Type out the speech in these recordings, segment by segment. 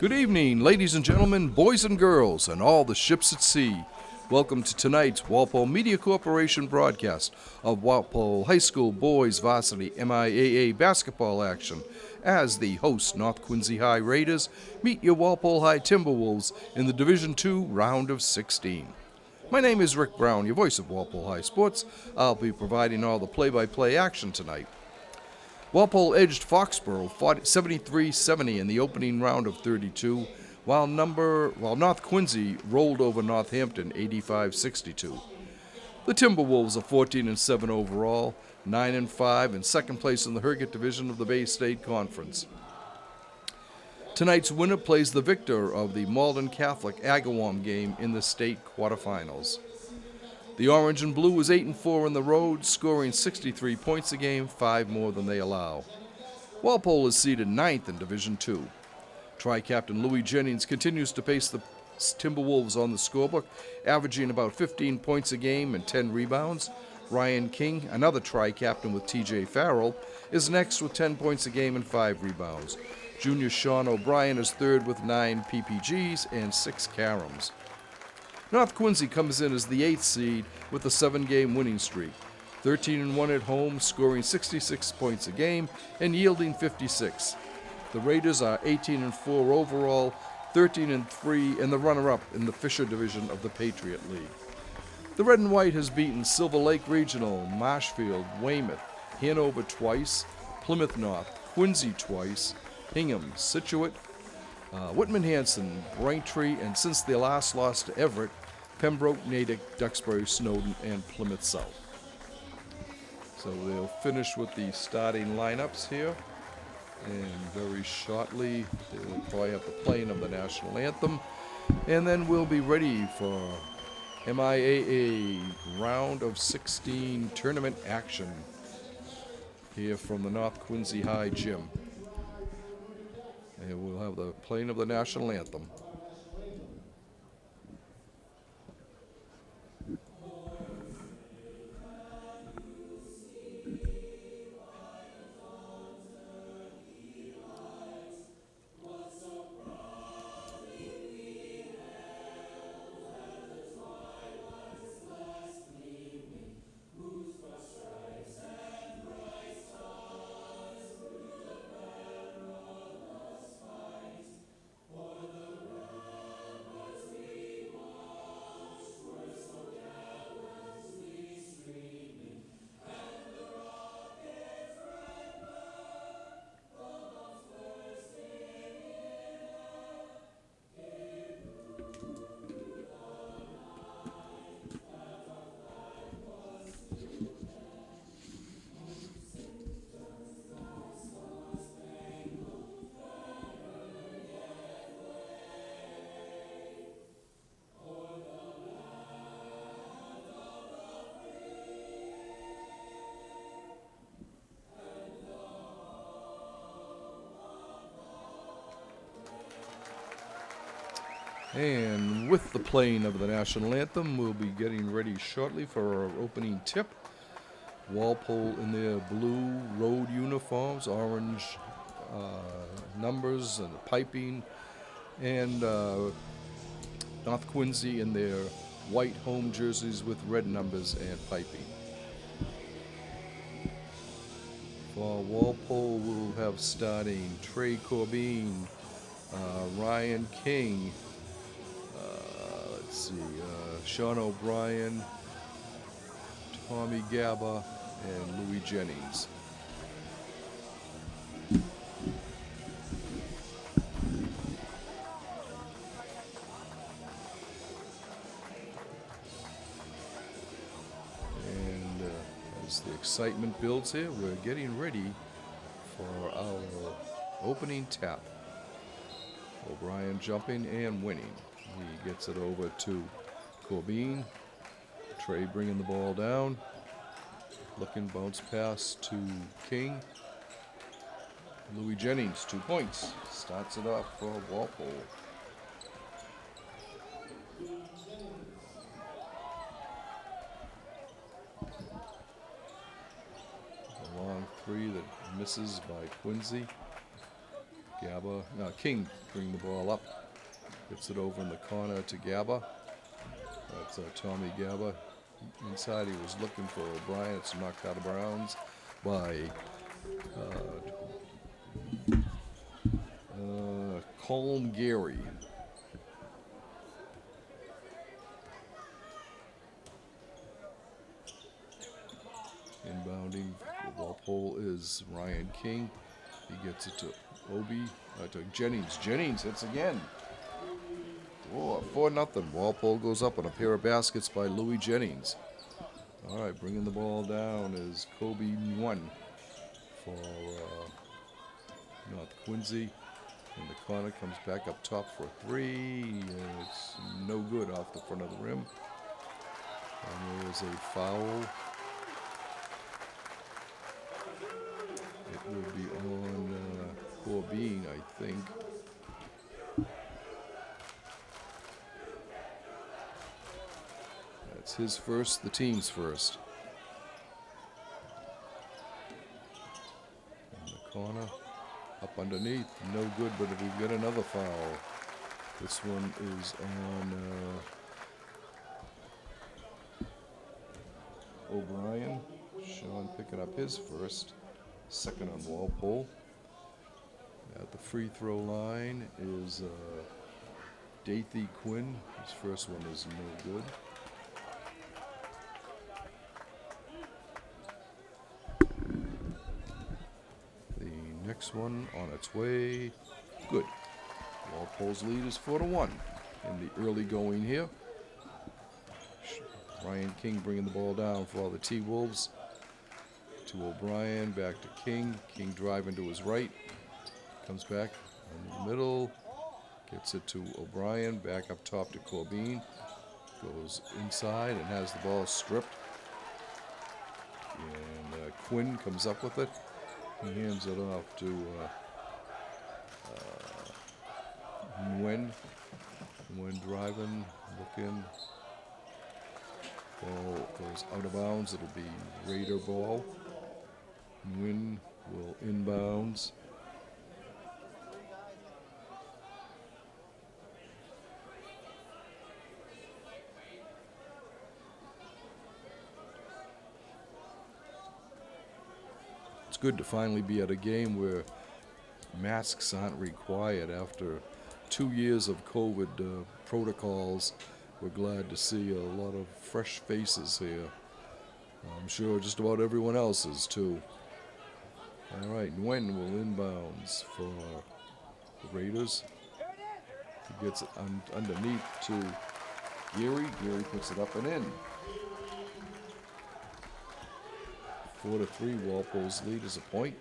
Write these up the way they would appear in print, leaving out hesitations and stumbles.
Good evening, ladies and gentlemen, boys and girls, and all the ships at sea. Welcome to tonight's Walpole Media Corporation broadcast of Walpole High School Boys Varsity MIAA basketball action as the host North Quincy High Raiders meet your Walpole High Timberwolves in the Division II round of 16. My name is Rick Brown, your voice of Walpole High Sports. I'll be providing all the play-by-play action tonight. Walpole edged Foxborough 73-70 in the opening round of 32, while North Quincy rolled over Northampton 85-62. The Timberwolves are 14-7 overall, 9-5 in second place in the Herget Division of the Bay State Conference. Tonight's winner plays the victor of the Malden Catholic Agawam game in the state quarterfinals. The Orange and Blue is 8-4 on the road, scoring 63 points a game, 5 more than they allow. Walpole is seeded 9th in Division II. Tri-captain Louis Jennings continues to pace the Timberwolves on the scorebook, averaging about 15 points a game and 10 rebounds. Ryan King, another tri-captain with T.J. Farrell, is next with 10 points a game and 5 rebounds. Junior Sean O'Brien is third with 9 PPGs and 6 caroms. North Quincy comes in as the 8th seed with a 7-game winning streak, 13-1 at home, scoring 66 points a game and yielding 56. The Raiders are 18-4 overall, 13-3, and the runner-up in the Fisher Division of the Patriot League. The Red and White has beaten Silver Lake Regional, Marshfield, Weymouth, Hanover twice, Plymouth North, Quincy twice, Hingham, Scituate, Whitman-Hanson, Braintree, and since their last loss to Everett, Pembroke, Natick, Duxbury, Snowden, and Plymouth South. So they'll finish with the starting lineups here, and very shortly they'll probably have the playing of the national anthem, and then we'll be ready for MIAA round of 16 tournament action here from the North Quincy High Gym. And we'll have the playing of the national anthem. And with the playing of the national anthem, we'll be getting ready shortly for our opening tip. Walpole in their blue road uniforms, orange numbers and the piping, and North Quincy in their white home jerseys with red numbers and piping. For Walpole, we'll have starting Trey Corbin, Ryan King, Sean O'Brien, Tommy Gaba, and Louis Jennings. And as the excitement builds here, we're getting ready for our opening tap. O'Brien jumping and winning. He gets it over to Corbin. Trey bringing the ball down. Looking bounce pass to King. Louis Jennings, 2 points. Starts it off for Walpole. A long three that misses by Quincy. King bringing the ball up. Gets it over in the corner to Gaba. That's Tommy Gaba. Inside, he was looking for O'Brien. It's knocked out of bounds by Colm Gary. Inbounding for Walpole is Ryan King. He gets it to to Jennings. Jennings hits again. Oh, 4-0. Walpole goes up on a pair of baskets by Louis Jennings. All right, bringing the ball down is Kobe Nguyen for North Quincy. In the corner, comes back up top for a three. It's no good off the front of the rim. And there is a foul. It will be on Corbin, I think. That's his first, the team's first. In the corner, up underneath, no good, but if we get another foul, this one is on O'Brien. Sean picking up his first. Second on Walpole. At the free throw line is Dathy Quinn. His first one is no good. The next one on its way. Good. Walpole's lead is 4-1 in the early going here. Ryan King bringing the ball down for all the T-Wolves. To O'Brien, back to King. King driving to his right. Comes back in the middle. Gets it to O'Brien. Back up top to Corbin. Goes inside and has the ball stripped. And Quinn comes up with it. He hands it off to Nguyen. Nguyen driving, looking. Ball goes out of bounds. It'll be Raider ball. Nguyen will inbounds. It's good to finally be at a game where masks aren't required after 2 years of COVID protocols. We're glad to see a lot of fresh faces here. I'm sure just about everyone else is too. All right, Nguyen will inbounds for the Raiders. He gets it underneath to Geary. Geary puts it up and in. 4-3, Walpole's lead is a point.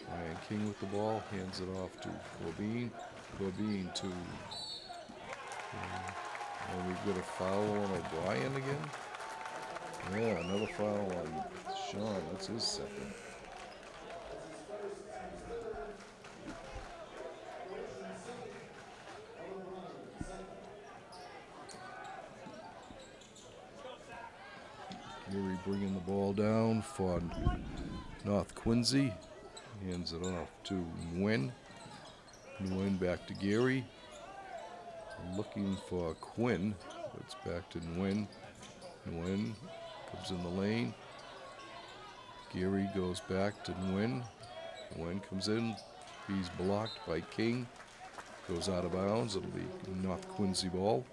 Ryan King with the ball, hands it off to Corbin. Corbin to... and we've got a foul on O'Brien again. Yeah, another foul on Sean. That's his second. Geary bringing the ball down for North Quincy. Hands it off to Nguyen. Nguyen back to Geary. Looking for Quinn. It's back to Nguyen. Nguyen comes in the lane. Geary goes back to Nguyen. Nguyen comes in. He's blocked by King. Goes out of bounds. It'll be North Quincy ball.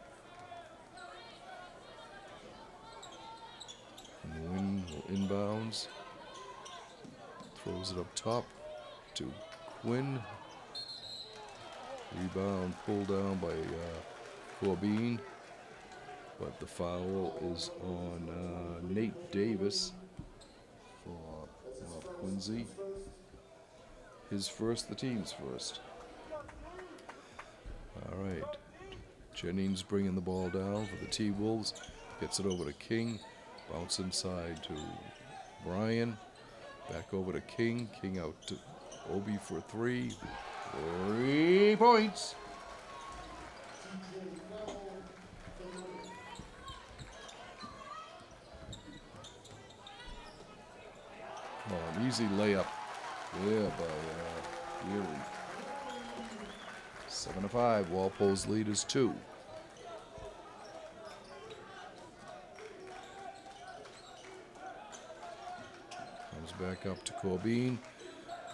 Nguyen will inbounds. Throws it up top to Quinn. Rebound pulled down by Corbin. But the foul is on Nate Davis for North Quincy. His first, the team's first. All right. Jennings bringing the ball down for the T-Wolves. Gets it over to King. Bounce inside to Brian. Back over to King. King out to Obi for three. 3 points. Oh, an easy layup there by Geary. 7-5. Walpole's lead is 2. Comes back up to Corbin.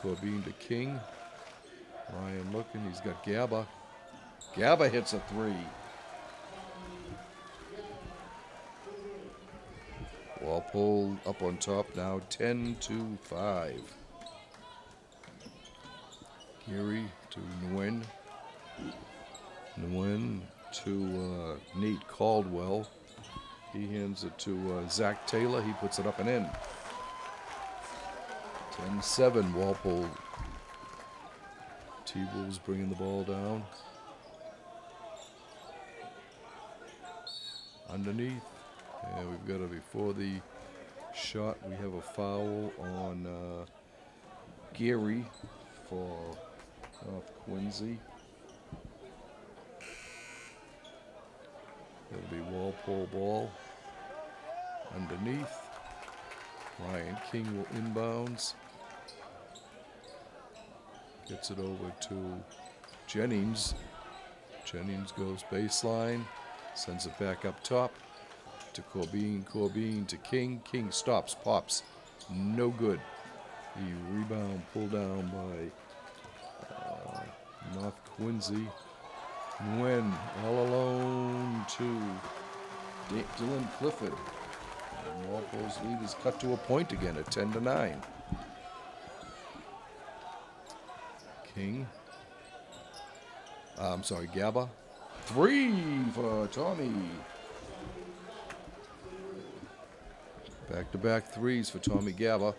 Corbin to King. Ryan looking. He's got Gaba. Gaba hits a 3. Walpole up on top now, 10-5. Geary to Nguyen. Nguyen to Nate Caldwell. He hands it to Zach Taylor. He puts it up and in. 10-7, Walpole. T-Wolves bringing the ball down. Underneath. And we've got before the shot, we have a foul on Geary for Quincy. It'll be Walpole ball. Underneath. Ryan King will inbounds. Gets it over to Jennings. Jennings goes baseline. Sends it back up top to Corbin. Corbin to King. King stops, pops. No good. The rebound pulled down by North Quincy. Nguyen all alone to Dylan Clifford. And Walpole's lead is cut to a point again at 10-9. King. Gaba. 3 for Tommy. Back-to-back threes for Tommy Gaba.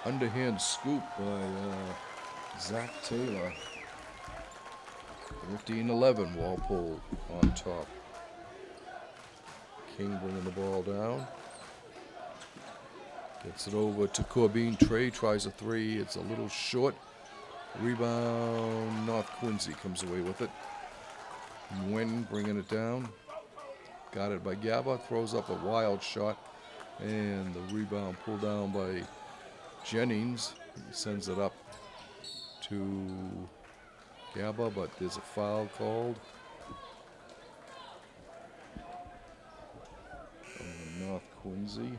Underhand scoop by Zach Taylor. 15-11, Walpole on top. King bringing the ball down. Gets it over to Corbin. Trey tries a 3. It's a little short. Rebound. North Quincy comes away with it. Nguyen bringing it down. Got it by Gaba. Throws up a wild shot. And the rebound pulled down by Jennings. He sends it up to Gaba, but there's a foul called on North Quincy.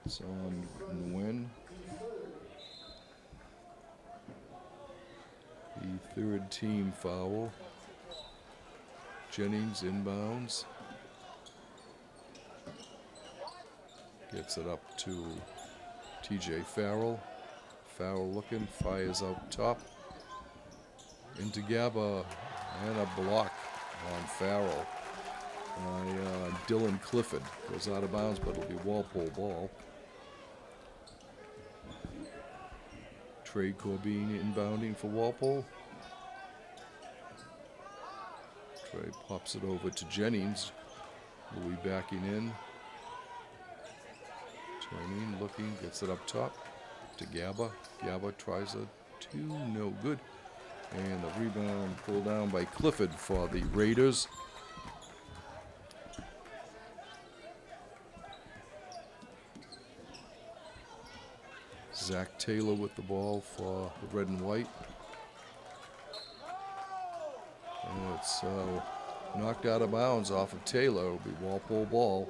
It's on Nguyen. The third team foul. Jennings inbounds. Gets it up to TJ Farrell. Farrell looking, fires out top. Into Gaba, and a block on Farrell by Dylan Clifford. Goes out of bounds, but it'll be Walpole ball. Trey Corbin inbounding for Walpole. Trey pops it over to Jennings. Louis backing in. Turning, looking, gets it up top to Gaba. Gaba tries a 2, no good. And the rebound pulled down by Clifford for the Raiders. Zach Taylor with the ball for the red and white. And it's knocked out of bounds off of Taylor. It'll be Walpole ball.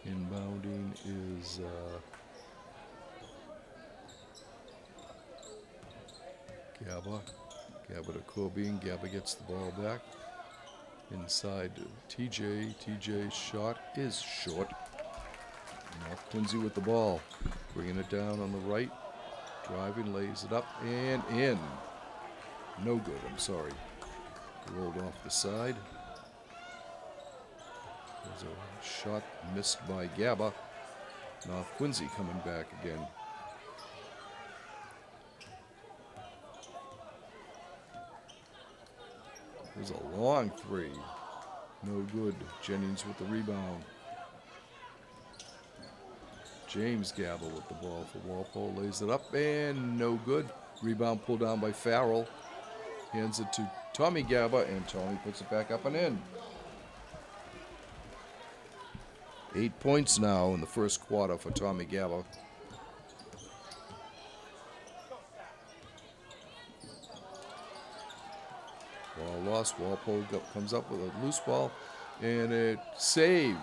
Inbounding is Gaba. Gaba to Corbin. Gaba gets the ball back. Inside to TJ. TJ's shot is short. North Quincy with the ball. Bringing it down on the right. Driving, lays it up and in. No good, I'm sorry. Rolled off the side. There's a shot missed by Gaba. North Quincy coming back again. There's a long 3. No good. Jennings with the rebound. James Gaba with the ball for Walpole. Lays it up and no good. Rebound pulled down by Farrell. Hands it to Tommy Gaba, and Tommy puts it back up and in. 8 points now in the first quarter for Tommy Gaba. Ball lost. Walpole comes up with a loose ball, and it saved.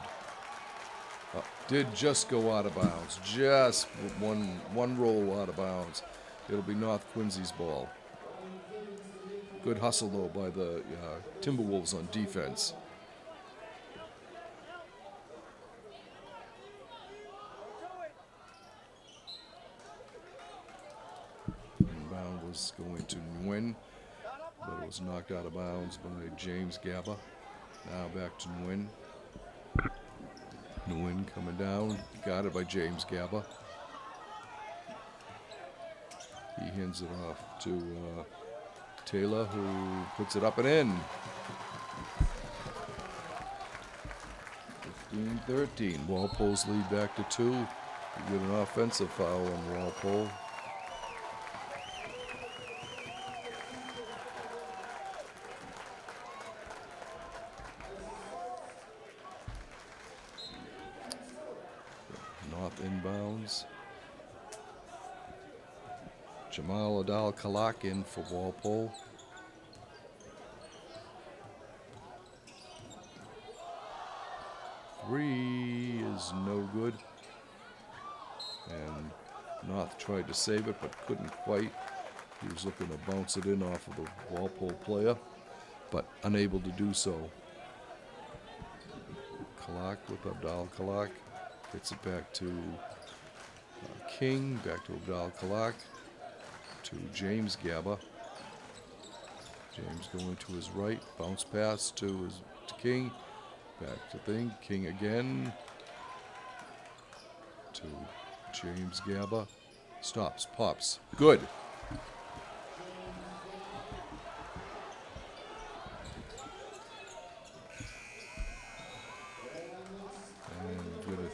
Did just go out of bounds. Just one roll out of bounds. It'll be North Quincy's ball. Good hustle, though, by the Timberwolves on defense. Inbound was going to Nguyen, but it was knocked out of bounds by James Gaba. Now back to Nguyen. Nguyen coming down, got it by James Gaba. He hands it off to Taylor, who puts it up and in. 15-13. Walpole's lead back to 2. You get an offensive foul on Walpole. North inbounds. Jamal Adal-Kalak in for Walpole. Three is no good. And North tried to save it, but couldn't quite. He was looking to bounce it in off of the Walpole player, but unable to do so. Kalak with Abdal-Kalak. Gets it back to King, back to Abdal-Kalak, to James Gaba. James going to his right, bounce pass to King, back to King again, to James Gaba. Stops, pops, good.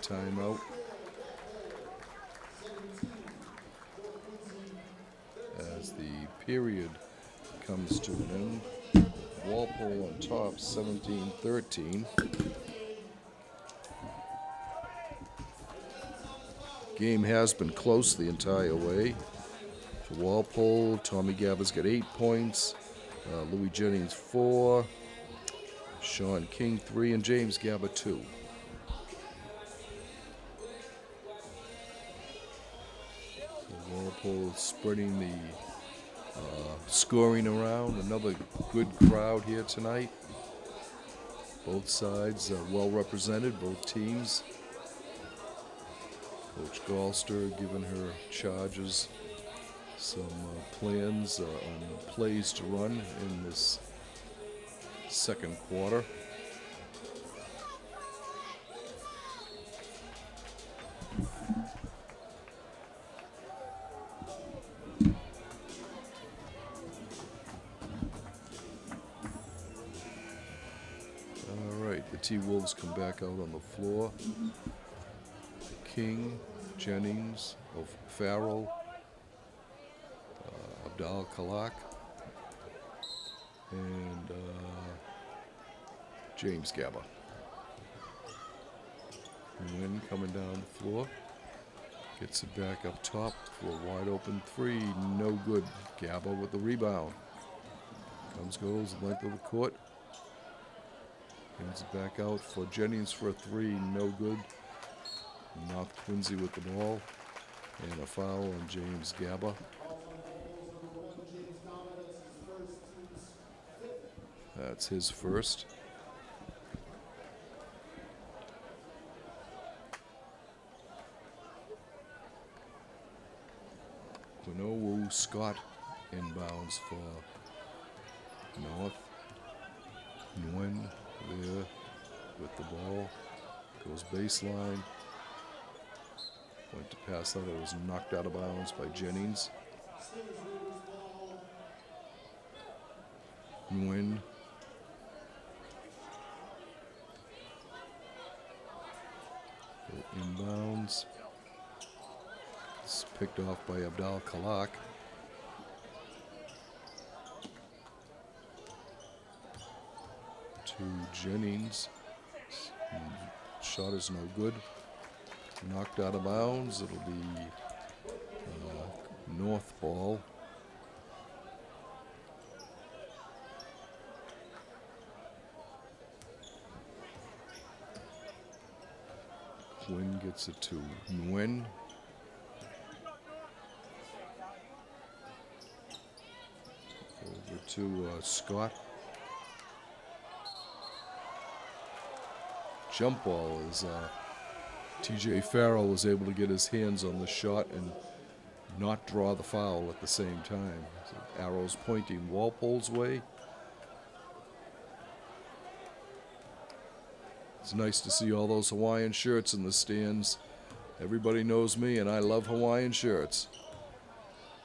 Timeout. As the period comes to an end, Walpole on top, 17-13. Game has been close the entire way. For Walpole, Tommy Gaba's got 8 points, Louis Jennings 4, Sean King 3, and James Gaba 2. Walpole spreading the scoring around. Another good crowd here tonight. Both sides well represented, both teams. Coach Galster giving her charges some plans on plays to run in this second quarter. T-Wolves come back out on the floor. King, Jennings, Farrell, Abdal-Kalak, and James Gaba. Nguyen coming down the floor. Gets it back up top for a wide open 3. No good. Gaba with the rebound. Goes the length of the court. Hands it back out for Jennings for a 3, no good. North Quincy with the ball. And a foul on James Gaba. That's his first. Quinowu Scott inbounds for North. Nguyen there with the ball. Goes baseline. Went to pass that. It was knocked out of bounds by Jennings. Nguyen. Inbounds. It's picked off by Abdal Kalak. To Jennings. Shot is no good. Knocked out of bounds. It'll be North ball. Nguyen gets it to Nguyen. Over to Scott. Jump ball is TJ Farrell was able to get his hands on the shot and not draw the foul at the same time. So arrows pointing Walpole's way. It's nice to see all those Hawaiian shirts in the stands. Everybody knows me, and I love Hawaiian shirts.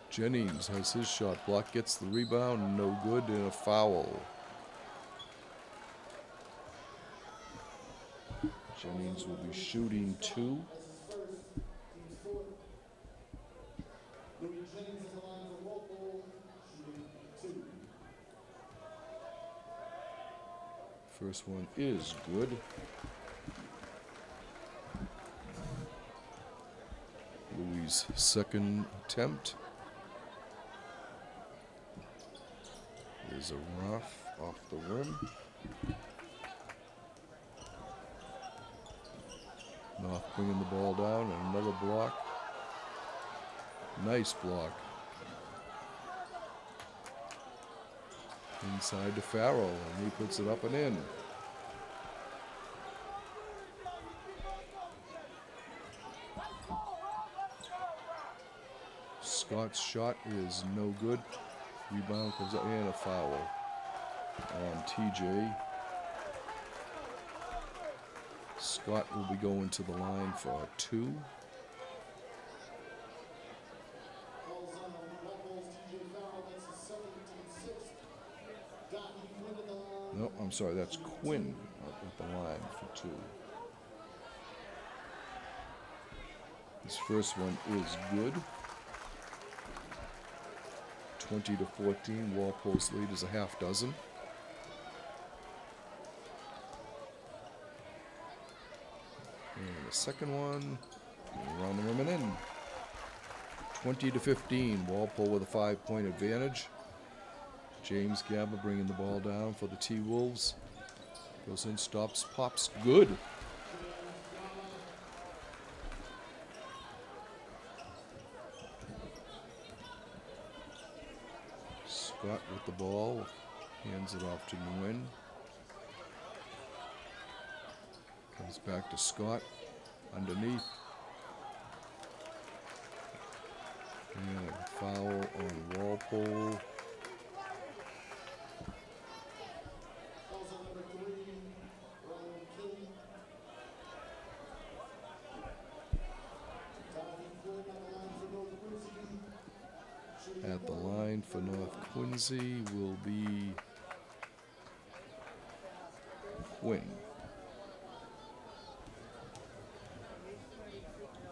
Jennings has his shot blocked, gets the rebound, no good, and a foul. Jennings will be shooting 2. First one is good. Louis' second attempt is a rough off the rim. North bringing the ball down and another block. Nice block. Inside to Farrell, and he puts it up and in. Scott's shot is no good. Rebound comes up and a foul on TJ. Scott will be going to the line for 2. No, I'm sorry, that's Quinn up at the line for 2. His first one is good. 20-14, Walpole's lead is a half dozen. And the second one, around the rim and in. 20-15, Walpole with a 5-point advantage. James Gabba bringing the ball down for the T-Wolves. Goes in, stops, pops, good. Scott with the ball, hands it off to Nguyen. Comes back to Scott, underneath. And a foul on Walpole. At the line for North Quincy will be Quinn.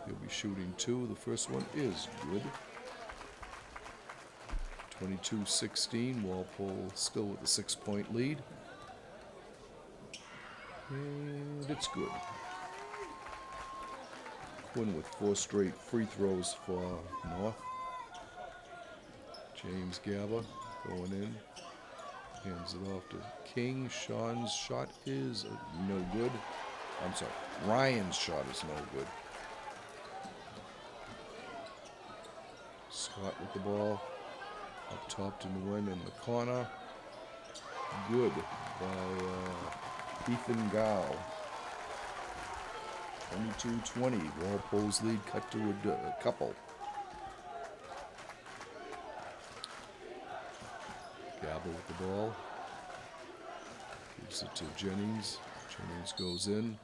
He'll be shooting 2. The first one is good. 22-16. Walpole still with a 6-point lead. And it's good. Quinn with 4 straight free throws for North. James Gabba going in. Hands it off to King. Sean's shot is no good. I'm sorry, Ryan's shot is no good. Scott with the ball. Up top to Nguyen in the corner. Good by Ethan Gow. 22-20. Walpole's lead cut to a couple. Gabba with the ball. Gives it to Jennings. Jennings goes in.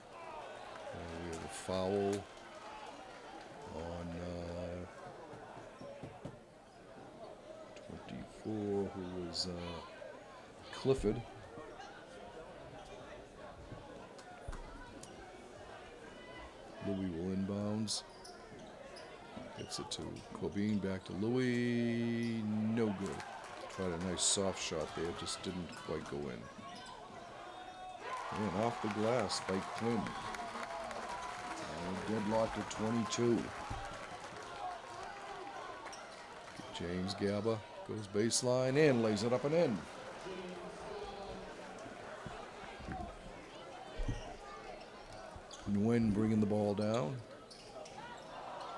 We have a foul on 24, who was Clifford. Louis will inbounds. Gets it to Corbin, back to Louis. No good. Tried a nice soft shot there, just didn't quite go in. And off the glass by Quinn. Deadlocked at 22. James Gabba goes baseline and lays it up and in. Nguyen bringing the ball down.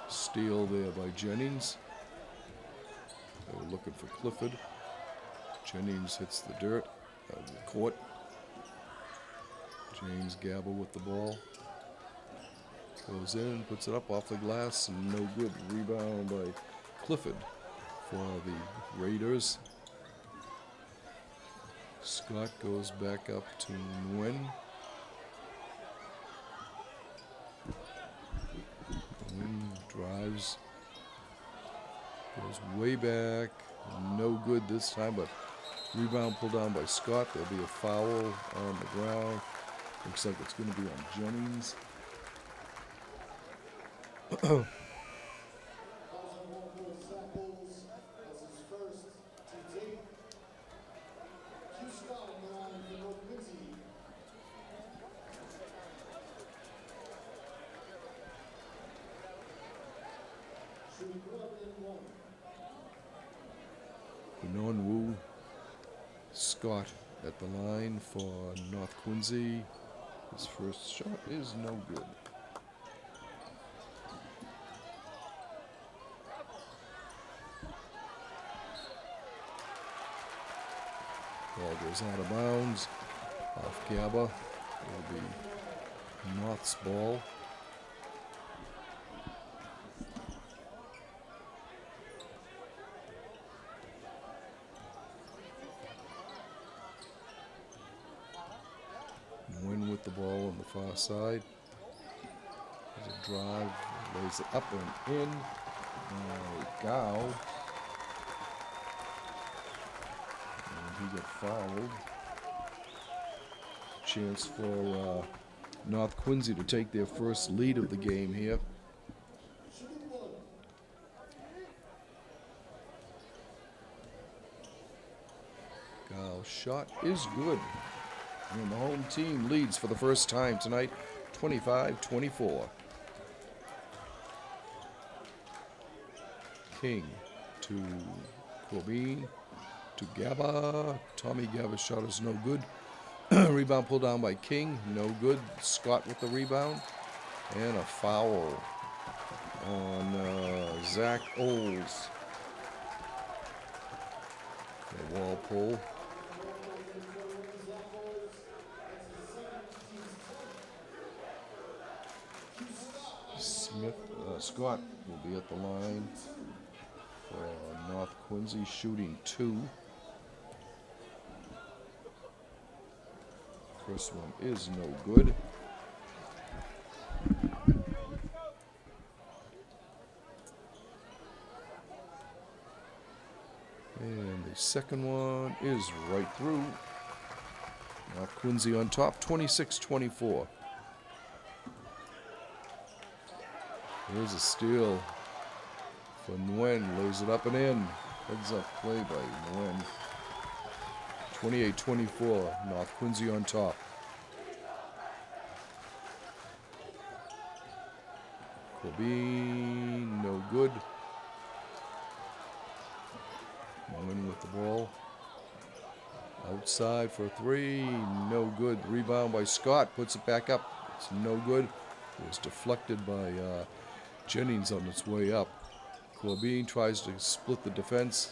Steal there by Jennings. They were looking for Clifford. Jennings hits the dirt, the court. James Gabba with the ball. Goes in, puts it up off the glass, and no good. Rebound by Clifford for the Raiders. Scott goes back up to Nguyen. Drives. Goes way back. No good this time, but rebound pulled down by Scott. There'll be a foul on the ground. Looks like it's going to be on Jennings. Non-Woo. Scott at the line for North Quincy. His first shot is no good. Ball goes out of bounds. Off Gabba. It'll be North's ball. Win with the ball on the far side. There's a drive, lays it up and in. Gao. And he got fouled. Chance for North Quincy to take their first lead of the game here. Gao's shot is good. And the home team leads for the first time tonight, 25-24. King to Corbin to Gabba. Tommy Gabba's shot is no good. Rebound pulled down by King, no good. Scott with the rebound. And a foul on Zach Oles. The wall pull. Scott will be at the line for North Quincy, shooting 2. First one is no good. And the second one is right through. North Quincy on top, 26-24. Here's a steal for Nguyen. Lays it up and in. Heads up play by Nguyen. 28-24. North Quincy on top. Corbin, no good. Nguyen with the ball. Outside for 3. No good. Rebound by Scott. Puts it back up. It's no good. It was deflected by Jennings on its way up. Corbin tries to split the defense.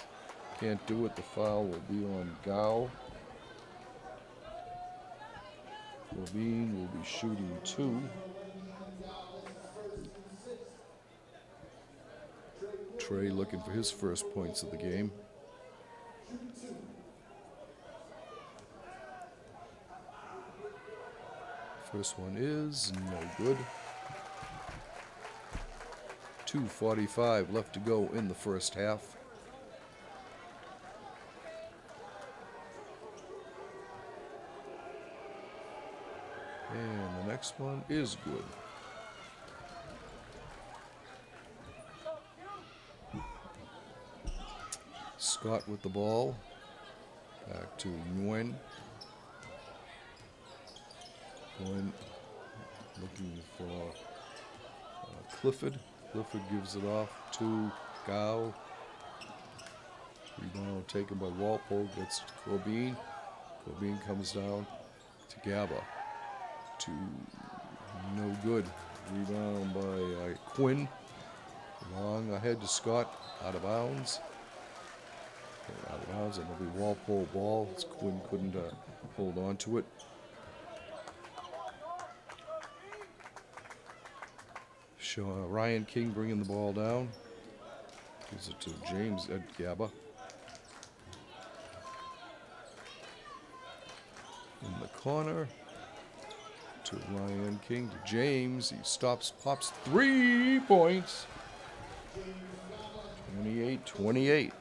Can't do it. The foul will be on Gao. Corbin will be shooting 2. Trey looking for his first points of the game. First one is no good. 2:45 left to go in the first half. And the next one is good. Scott with the ball. Back to Nguyen. Nguyen looking for Clifford. Clifford gives it off to Gao. Rebound taken by Walpole. Gets to Corbin. Corbin comes down to Gaba. To no good. Rebound by Quinn. Long ahead to Scott. Out of bounds. Out of bounds. And it'll be Walpole ball. Quinn couldn't hold on to it. Ryan King bringing the ball down. Gives it to James Ed Gaba. In the corner to Ryan King to James. He stops, pops 3 points. 28-28.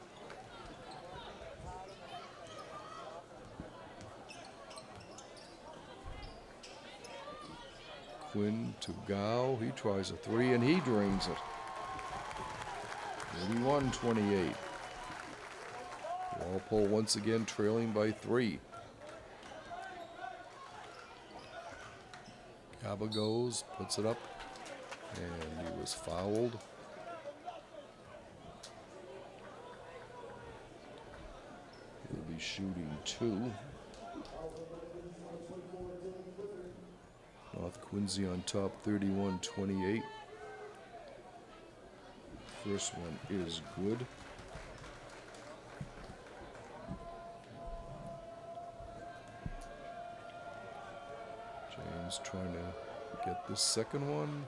Quinn to Gao. He tries a 3 and he drains it. 81-28. Walpole once again trailing by 3. Gaba goes, puts it up, and he was fouled. He'll be shooting 2. North Quincy on top, 31-28. First one is good. James trying to get this second one.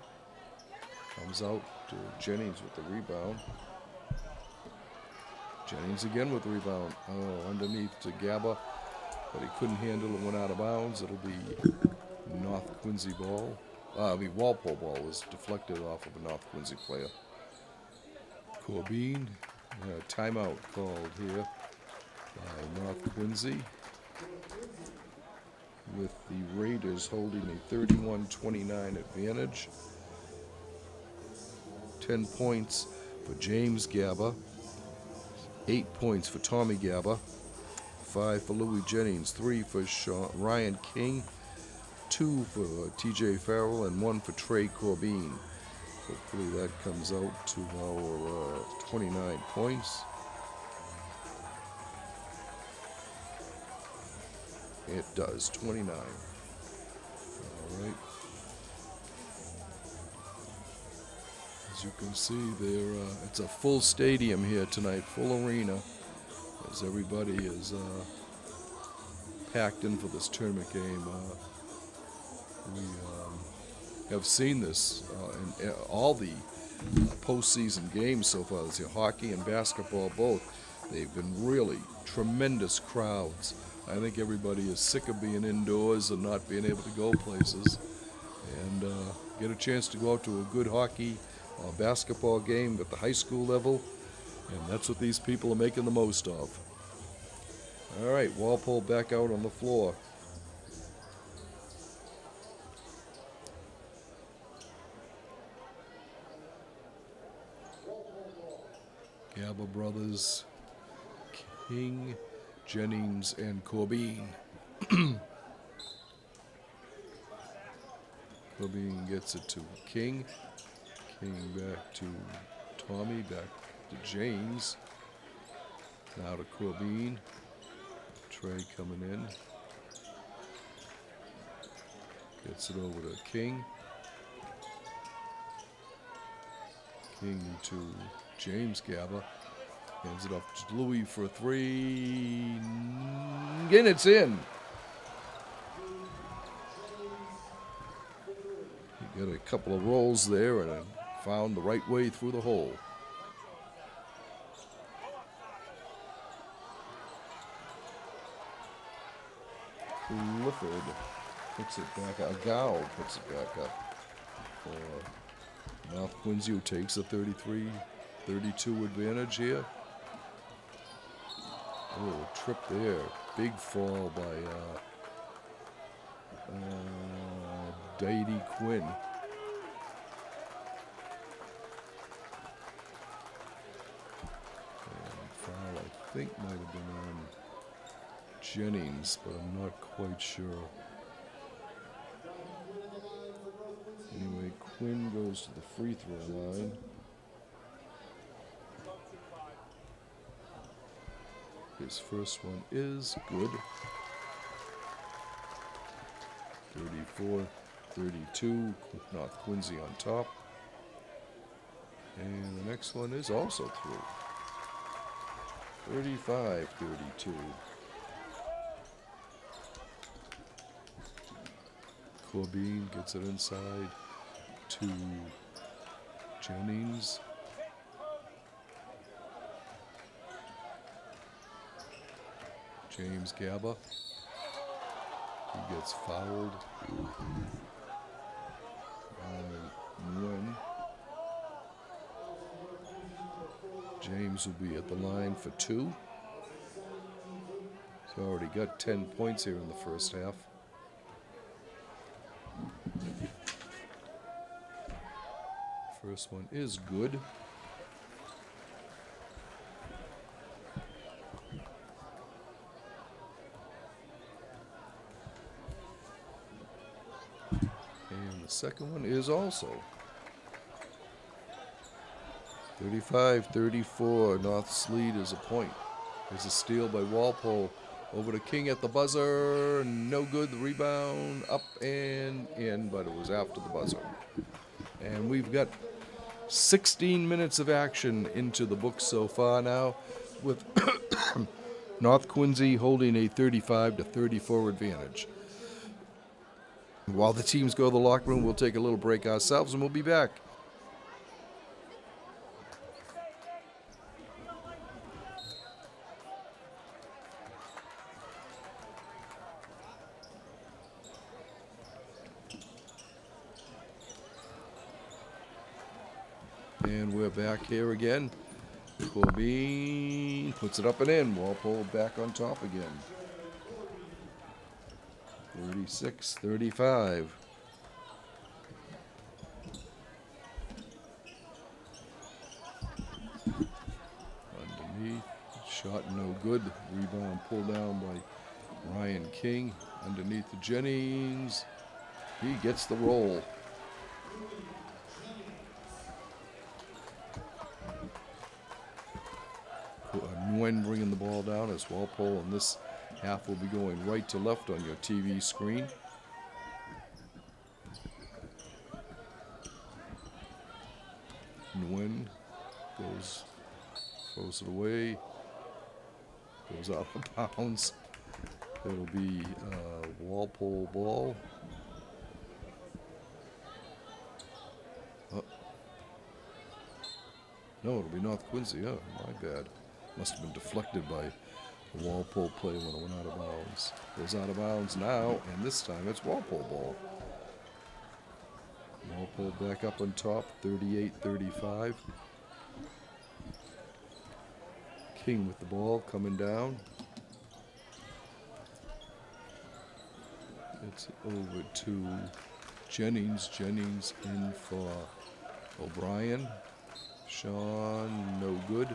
Comes out to Jennings with the rebound. Jennings again with the rebound. Oh, underneath to Gaba, but he couldn't handle it, went out of bounds. It'll be North Quincy ball. Walpole ball was deflected off of a North Quincy player. Corbin, timeout called here by North Quincy, with the Raiders holding a 31-29 advantage. 10 points for James Gaba, 8 points for Tommy Gaba, 5 for Louis Jennings, 3 for Ryan King, 2 for TJ Farrell, and 1 for Trey Corbin. Hopefully that comes out to our 29 points. It does, 29. All right. As you can see there, it's a full stadium here tonight, full arena, as everybody is packed in for this tournament game. We have seen this in all the postseason games so far. This hockey and basketball both. They've been really tremendous crowds. I think everybody is sick of being indoors and not being able to go places, and get a chance to go out to a good hockey or basketball game at the high school level, and that's what these people are making the most of. All right, Walpole back out on the floor. Gaba brothers, King, Jennings, and Corbin. Corbin gets it to King. King back to Tommy, back to James. Now to Corbin. Trey coming in. Gets it over to King. King to James Gaba. Hands it off to Louis for 3. And it's in. He got a couple of rolls there and found the right way through the hole. Clifford puts it back up. Gao puts it back up for North Quincy, who takes a 33-32 advantage here. Oh, trip there. Big fall by Dady Quinn. And foul, I think might have been on Jennings, but I'm not quite sure. Anyway, Quinn goes to the free throw line. His first one is good. 34-32, North Quincy on top. And the next one is also through. 35-32. Corbin gets it inside to Jennings. James Gaba. He gets fouled. Nguyen. James will be at the line for 2. He's already got 10 points here in the first half. First one is good. And the second one is also. 35-34, North's lead is a point. There's a steal by Walpole. Over to King at the buzzer. No good. The rebound up and in, but it was after the buzzer. And we've got 16 minutes of action into the books so far now, with North Quincy holding a 35-34 advantage. While the teams go to the locker room, we'll take a little break ourselves, and we'll be back. And we're back here again. Corbin puts it up and in. Walpole back on top again. 36-35. Underneath. Shot no good. Rebound pulled down by Ryan King. Underneath the Jennings. He gets the roll. Nguyen bringing the ball down as Walpole, and this half will be going right to left on your TV screen. Nguyen throws it away, goes out of bounds. It'll be Walpole ball. No, it'll be North Quincy. Oh, my bad. Must have been deflected by the Walpole play when it went out of bounds. Goes out of bounds now, and this time it's Walpole ball. Walpole back up on top, 38-35. King with the ball coming down. It's over to Jennings. Jennings in for O'Brien. Sean, no good.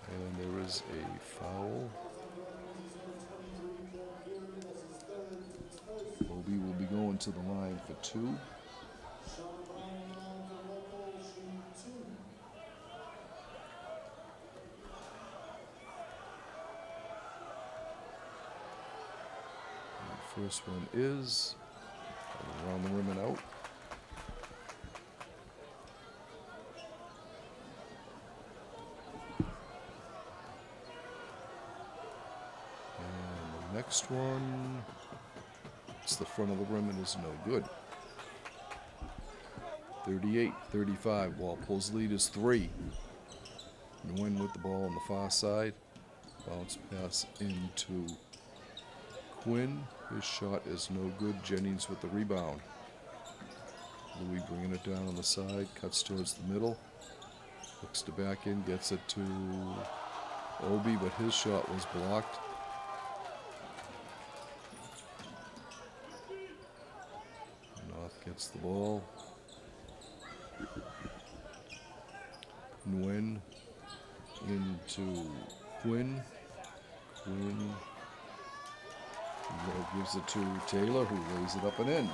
And there is a foul. Obi will be going to the line for 2. And the first one is around the rim and out. Next one, it's the front of the rim and is no good. 38-35, Walpole's lead is 3. Nguyen with the ball on the far side. Bounce pass into Quinn. His shot is no good. Jennings with the rebound. Louis bringing it down on the side, cuts towards the middle. Looks to back in, gets it to Obi, but his shot was blocked. Gets the ball. Nguyen into Quinn. Quinn gives it to Taylor, who lays it up and in.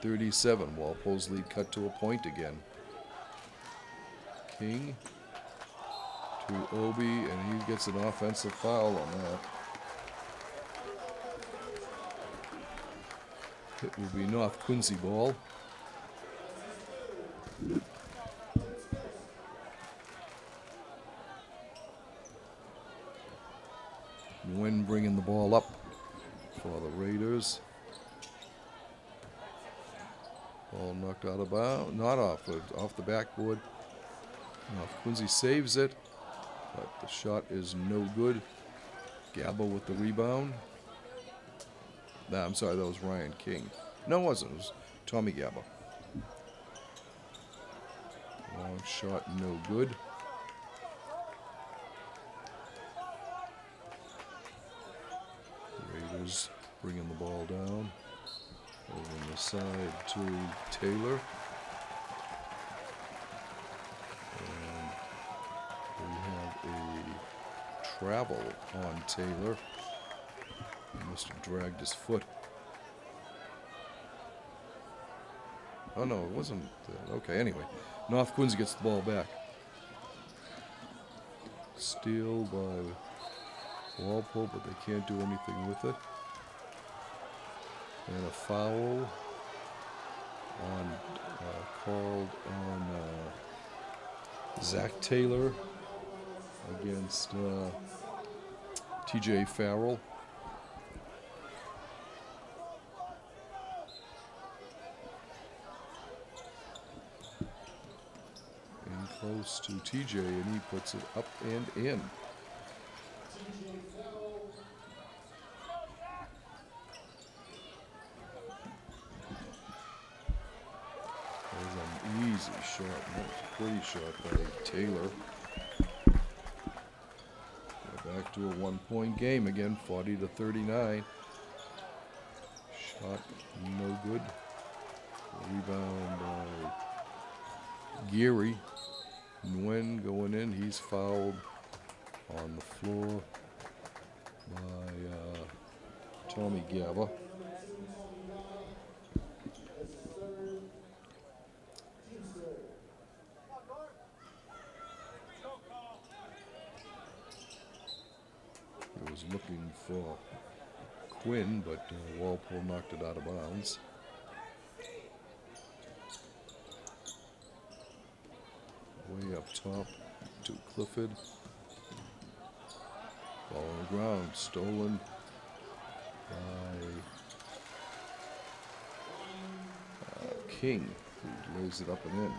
38-37. Walpole's lead cut to a point again. King to Obi, and he gets an offensive foul on that. It will be North Quincy ball. Nguyen bringing the ball up for the Raiders. Ball knocked out of bounds, not off, but off the backboard. North Quincy saves it, but the shot is no good. Gabba with the rebound. Nah, I'm sorry, that was Ryan King. No, it wasn't. It was Tommy Gabba. Long shot, no good. Raiders bringing the ball down. Over the side to Taylor. And we have a travel on Taylor. He must have dragged his foot. Oh no, it wasn't. Okay, anyway. North Quincy gets the ball back. Steal by Walpole, but they can't do anything with it. And a foul on called on Zach Taylor against TJ Farrell. And close to TJ, and he puts it up and in. Easy shot, pretty shot by Taylor. Go back to a one-point game again, 40-39. Shot no good. Rebound by Geary. Nguyen going in, he's fouled on the floor by Tommy Gabba. Was looking for Quinn, but Walpole knocked it out of bounds. Way up top to Clifford. Ball on the ground, stolen by King, who lays it up and in.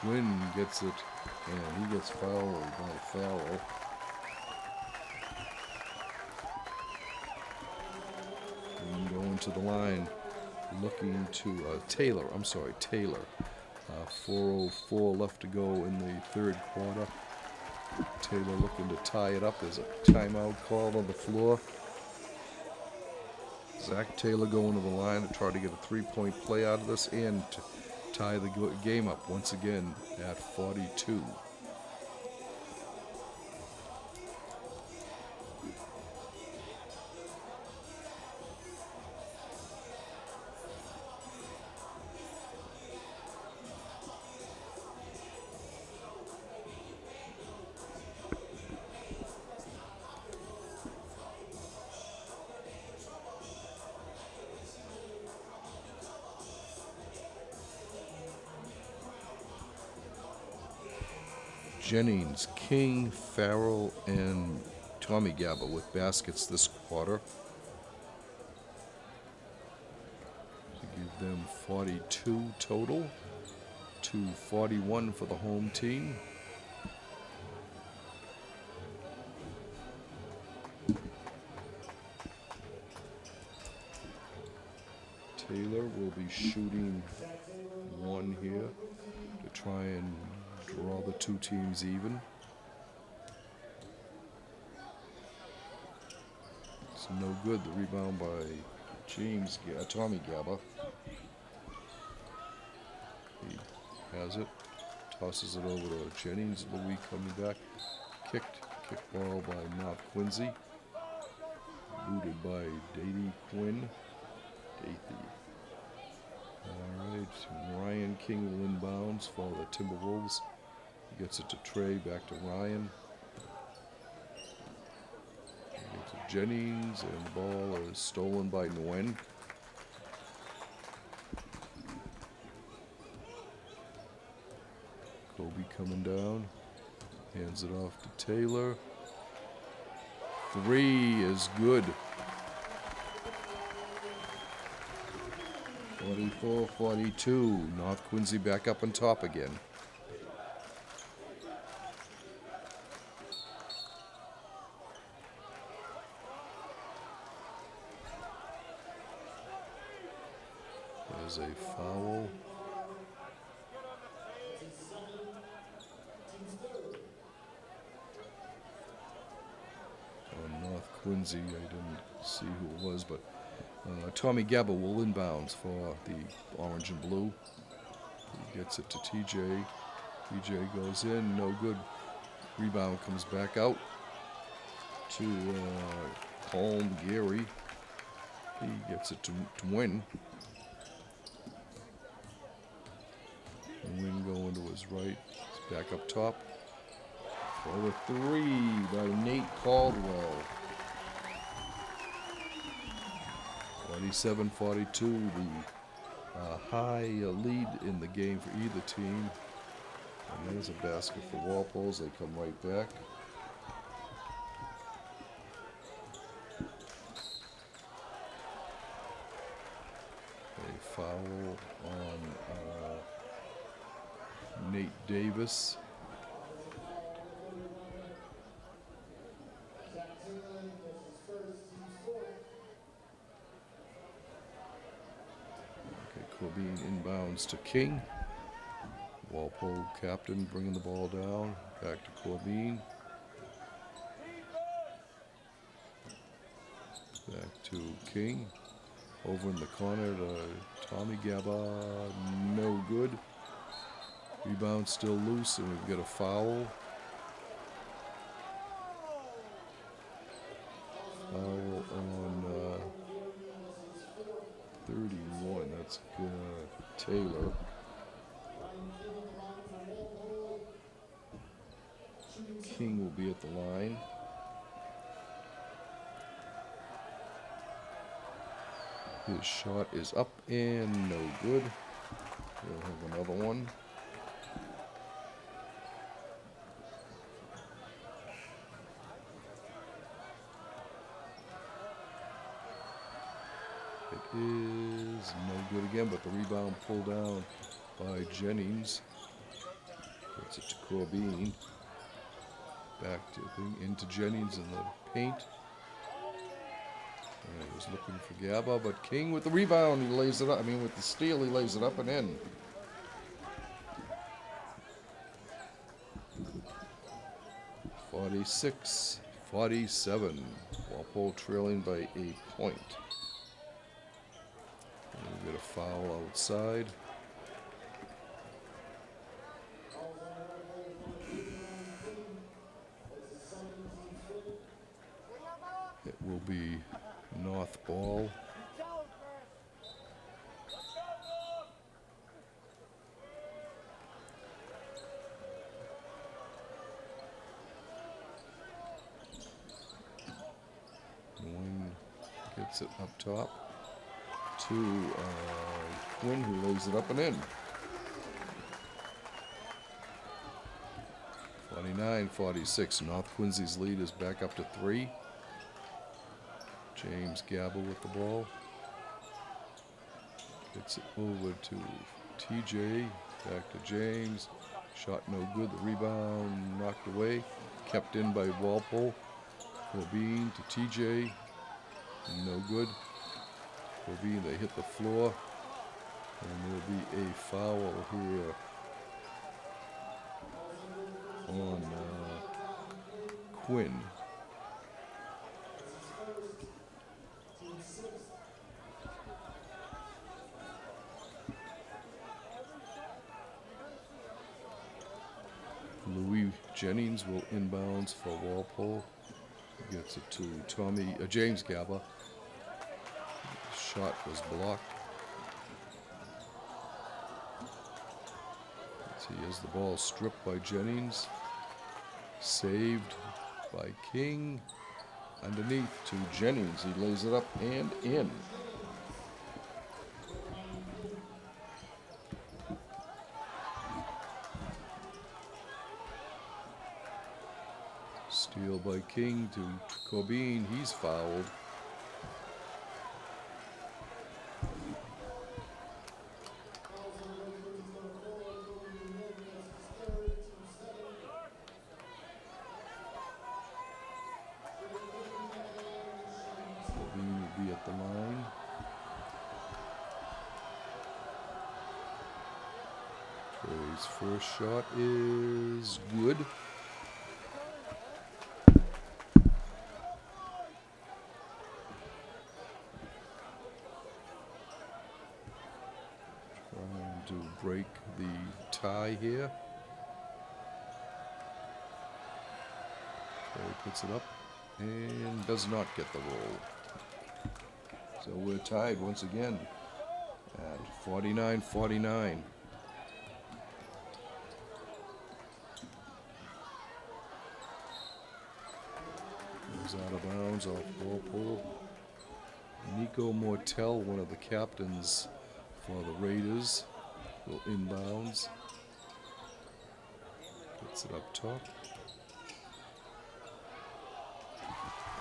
Quinn gets it, and he gets fouled by Farrell. And going to the line, looking to Taylor. 4:04 left to go in the third quarter. Taylor looking to tie it up. There's a timeout called on the floor. Zach Taylor going to the line to try to get a three-point play out of this and to tie the game up once again at 42. Jennings, King, Farrell, and Tommy Gabba with baskets this quarter to give them 42 total to 41 for the home team. Taylor will be shooting one here to try and draw the two teams even. no good. The rebound by Tommy Gabba. He has it. Tosses it over to Jennings. Louis coming back. Kick ball by North Quincy. Booted by Dathy Quinn. Alright, Ryan King will inbounds for the Timberwolves. He gets it to Trey, back to Ryan. To Jennings, and the ball is stolen by Nguyen. Kobe coming down, hands it off to Taylor. 3 is good. 44-42. North Quincy back up on top again. There's a foul. On North Quincy, I didn't see who it was, but Tommy Gabba will inbounds for the orange and blue. He gets it to TJ. TJ goes in, no good. Rebound comes back out to Holm Gary. He gets it to Win. Win going to his right. He's back up top. For the 3 by Nate Caldwell. 47-42, the high lead in the game for either team. And there's a basket for Walpole's. They come right back. A foul on Nate Davis. Corbin inbounds to King. Walpole captain bringing the ball down. Back to Corbin. Back to King. Over in the corner to Tommy Gabba. No good. Rebound still loose, and we've got a foul. Foul on 31. That's Taylor. King will be at the line. His shot is up and no good. We'll have another one. It is no good again, but the rebound pulled down by Jennings. Gets it to Corbin. Back to into Jennings in the paint. And he was looking for Gabba, but King with the rebound, he lays it up. I mean, with the steal, he lays it up and in. (46-47). Walpole trailing by a point. And we get a foul outside. It will be North ball. Wing gets it up top to Quinn, who lays it up and in. 49-46. North Quincy's lead is back up to 3. James Gabba with the ball. Gets it over to TJ. Back to James. Shot no good. The rebound knocked away. Kept in by Walpole. Corbin to TJ. No good. Corbin, they hit the floor. And there'll be a foul here on Quinn. Jennings will inbounds for Walpole. Gets it to James Gaba. Shot was blocked. He has the ball stripped by Jennings. Saved by King. Underneath to Jennings. He lays it up and in. Steal by King to Corbin. He's fouled. Corbin will be at the line. Trey's first shot is good. To break the tie here. So he puts it up and does not get the roll. So we're tied once again at 49-49. Goes out of bounds off Walpole. Nico Mortel, one of the captains for the Raiders, will inbounds. Gets it up top.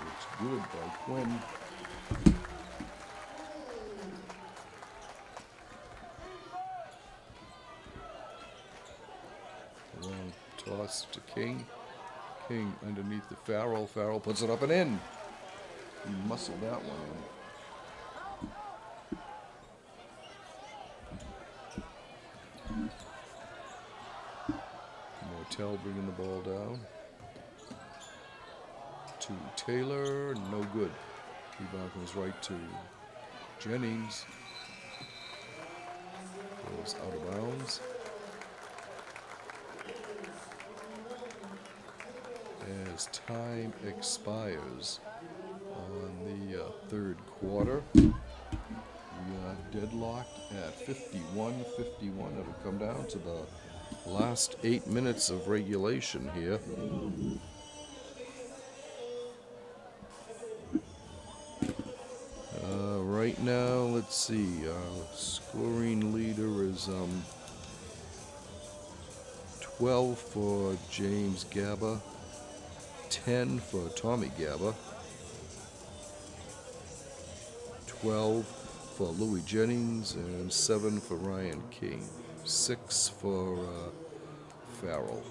Looks good by Quinn. Long toss to King. King underneath the Farrell. Farrell puts it up and in. He muscled that one in. Mortel bringing the ball down to Taylor, no good. Rebound goes right to Jennings. Goes out of bounds. As time expires on the third quarter, we are deadlocked at 51-51. It'll come down to the last 8 minutes of regulation here. Right now, let's see, our scoring leader is 12 for James Gaba, 10 for Tommy Gaba, 12 for Louis Jennings, and 7 for Ryan King, 6 for Farrell.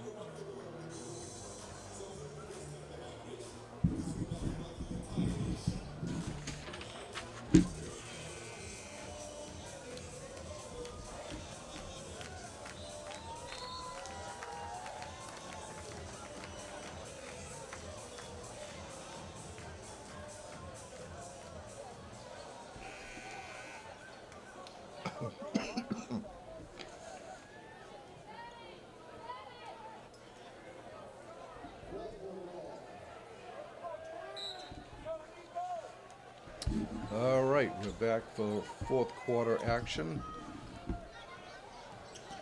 All right, we're back for fourth quarter action.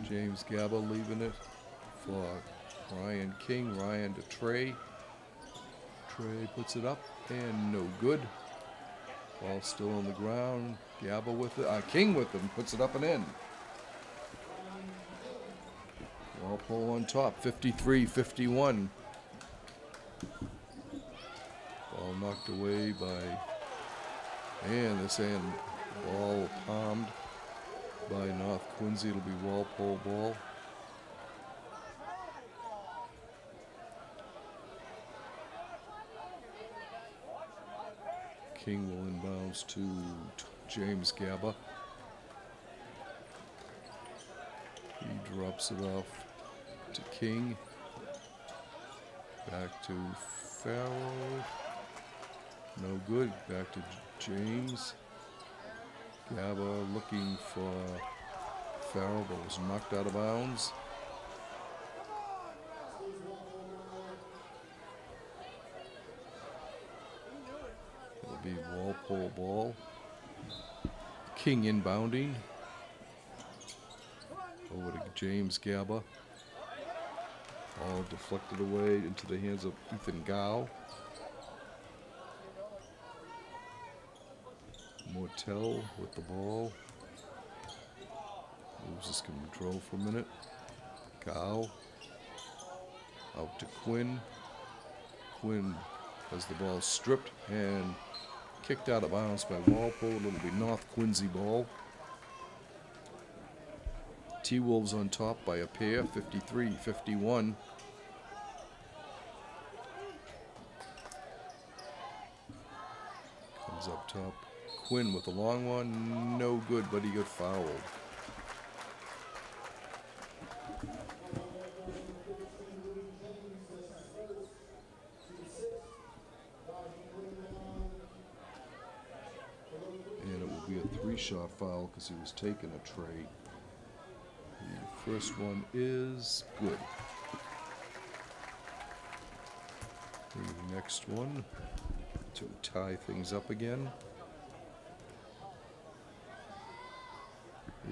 James Gaba leaving it for Ryan King. Ryan to Trey. Trey puts it up and no good. Ball still on the ground. Gaba with it. King with him. Puts it up and in. Walpole on top. 53-51. Ball knocked away by... And this end, ball palmed by North Quincy. It'll be Walpole ball. King will inbounds to James Gaba. He drops it off to King. Back to Farrell. No good. Back to James. Gaba looking for Farrell, but was knocked out of bounds. be Walpole ball. King inbounding. Over to James Gabba. All deflected away into the hands of Ethan Gow. Mortel with the ball. Moves his control for a minute. Gow. Out to Quinn. Quinn has the ball stripped and kicked out of bounds by Walpole. It'll be North Quincy ball. T-Wolves on top by a pair, 53-51. Comes up top. Quinn with a long one. No good, but he got fouled. And it will be a three-shot foul because he was taking a trade. The first one is good. The next one to tie things up again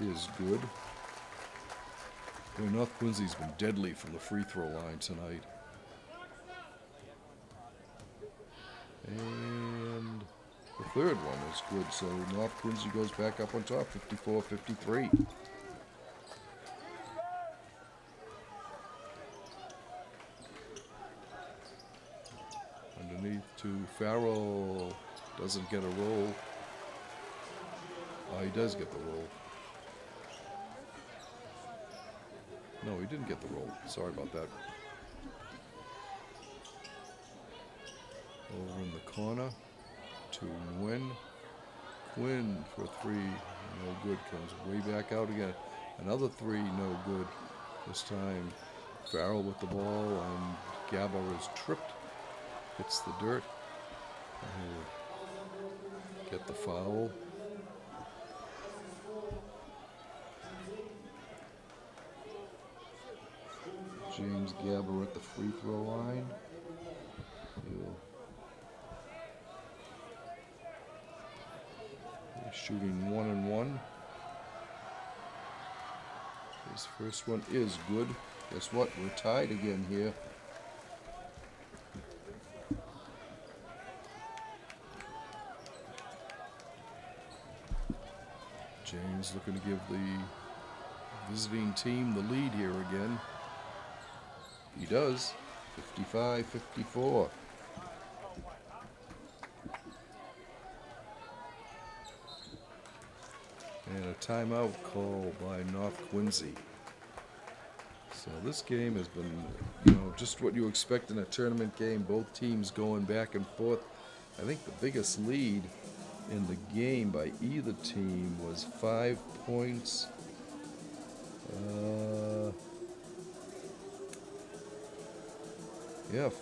is good. Boy, North Quincy's been deadly from the free throw line tonight. And the third one is good, so North Quincy goes back up on top, 54-53. Underneath to Farrell, doesn't get a roll. Oh, he does get the roll. No, he didn't get the roll. Sorry about that. Over in the corner to Nguyen. Quinn for three, no good. Comes way back out again. Another three, no good. This time Farrell with the ball and Gabba is tripped. Hits the dirt. Get the foul. James Gabba at the free throw line. He's shooting 1 and 1. His first one is good. Guess what? We're tied again here. James looking to give the visiting team the lead here again. He does. 55-54. And a timeout call by North Quincy. So this game has been, just what you expect in a tournament game. Both teams going back and forth. I think the biggest lead in the game by either team was 5 points.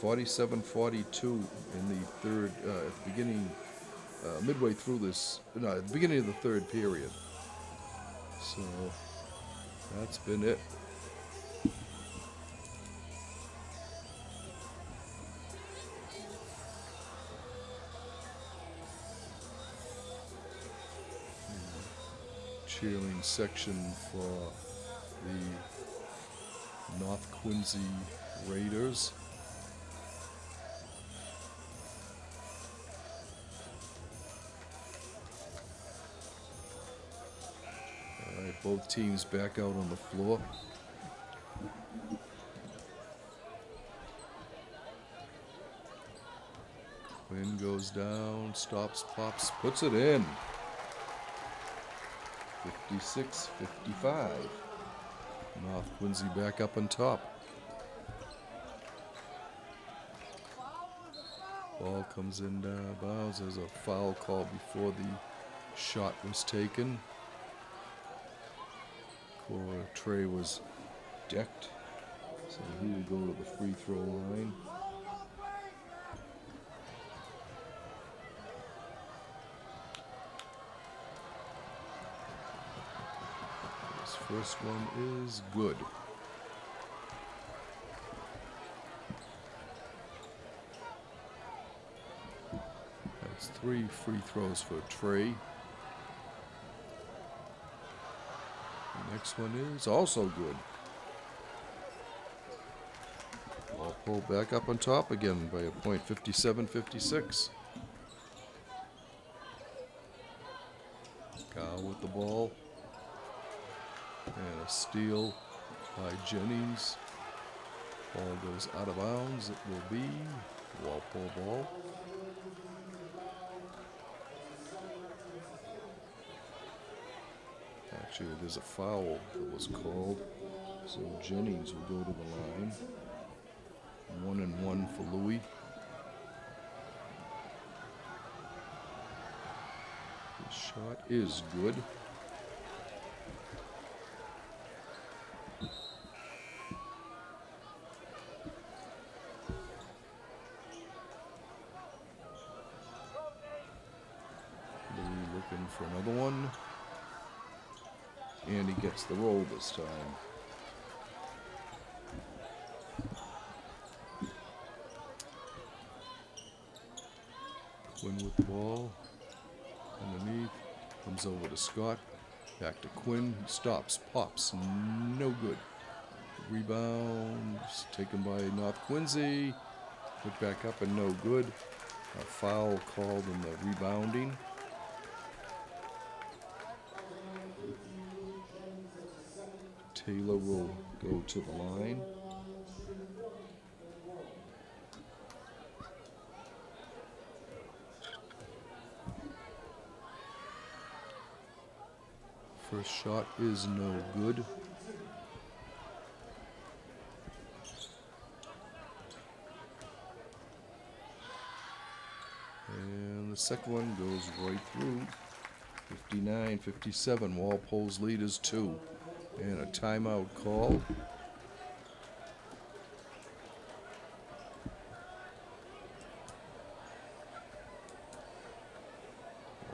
47-42 in the third, at the beginning, midway through this, at the beginning of the third period. So that's been it. Cheerleading section for the North Quincy Raiders. All right, both teams back out on the floor. Quinn goes down, stops, pops, puts it in. 56-55. North Quincy back up on top. Ball comes in bounds. There's a foul call before the shot was taken. Trey was decked, so he will go to the free throw line. First one is good. That's 3 free throws for Trey. The next one is also good. Walpole back up on top again by a point, 57-56. Kyle with the ball. And a steal by Jennings. Ball goes out of bounds. It will be Walpole ball. Actually, there's a foul that was called, so Jennings will go to the line. 1-1 for Louis. The shot is good. Louis looking for another one. And he gets the roll this time. Quinn with the ball. Underneath. Comes over to Scott. Back to Quinn. He stops. Pops. No good. Rebound. Taken by North Quincy. Put back up and no good. A foul called in the rebounding. Taylor will go to the line. First shot is no good. And the second one goes right through. 59-57. Walpole's lead is 2. And a timeout call.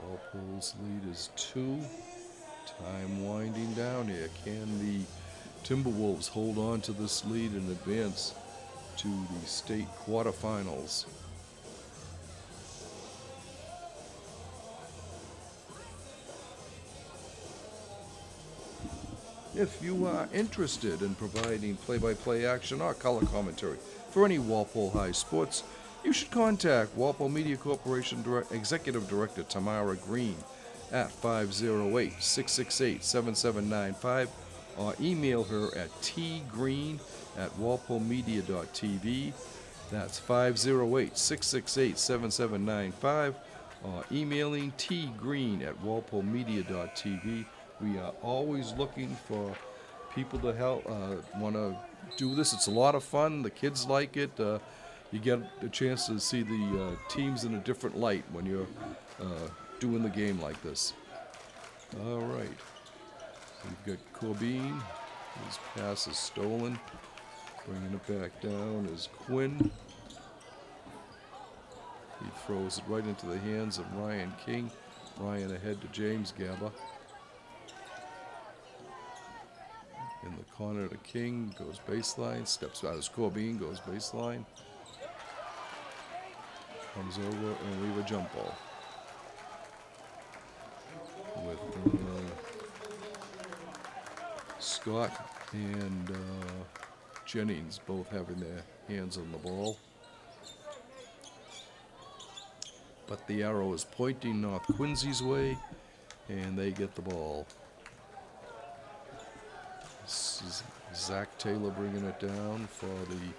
Walpole's lead is 2. Time winding down here. Can the Timberwolves hold on to this lead and advance to the state quarterfinals? If you are interested in providing play-by-play action or color commentary for any Walpole High sports, you should contact Walpole Media Corporation Executive Director Tamara Green at 508-668-7795 or email her at tgreen@walpolemedia.tv. That's 508-668-7795 or emailing tgreen@walpolemedia.tv. We are always looking for people to help, want to do this. It's a lot of fun. The kids like it. You get a chance to see the teams in a different light when you're doing the game like this. All right. We've got Corbin. His pass is stolen. Bringing it back down is Quinn. He throws it right into the hands of Ryan King. Ryan ahead to James Gabba. In the corner to King, goes baseline, steps out as Corbin, goes baseline. Comes over and leave a jump ball. With Scott and Jennings both having their hands on the ball. But the arrow is pointing North Quincy's way, and they get the ball. This is Zach Taylor bringing it down for the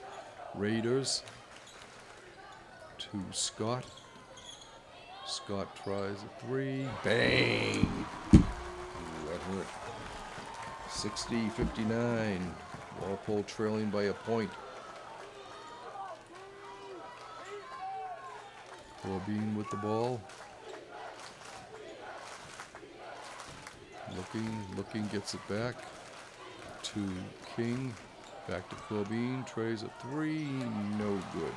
Raiders to Scott. Scott tries a 3. Bang! Ooh, that hurt. 60-59. Walpole trailing by a point. Corbin with the ball. Looking, gets it back to King. Back to Corbin. Trays a 3. No good.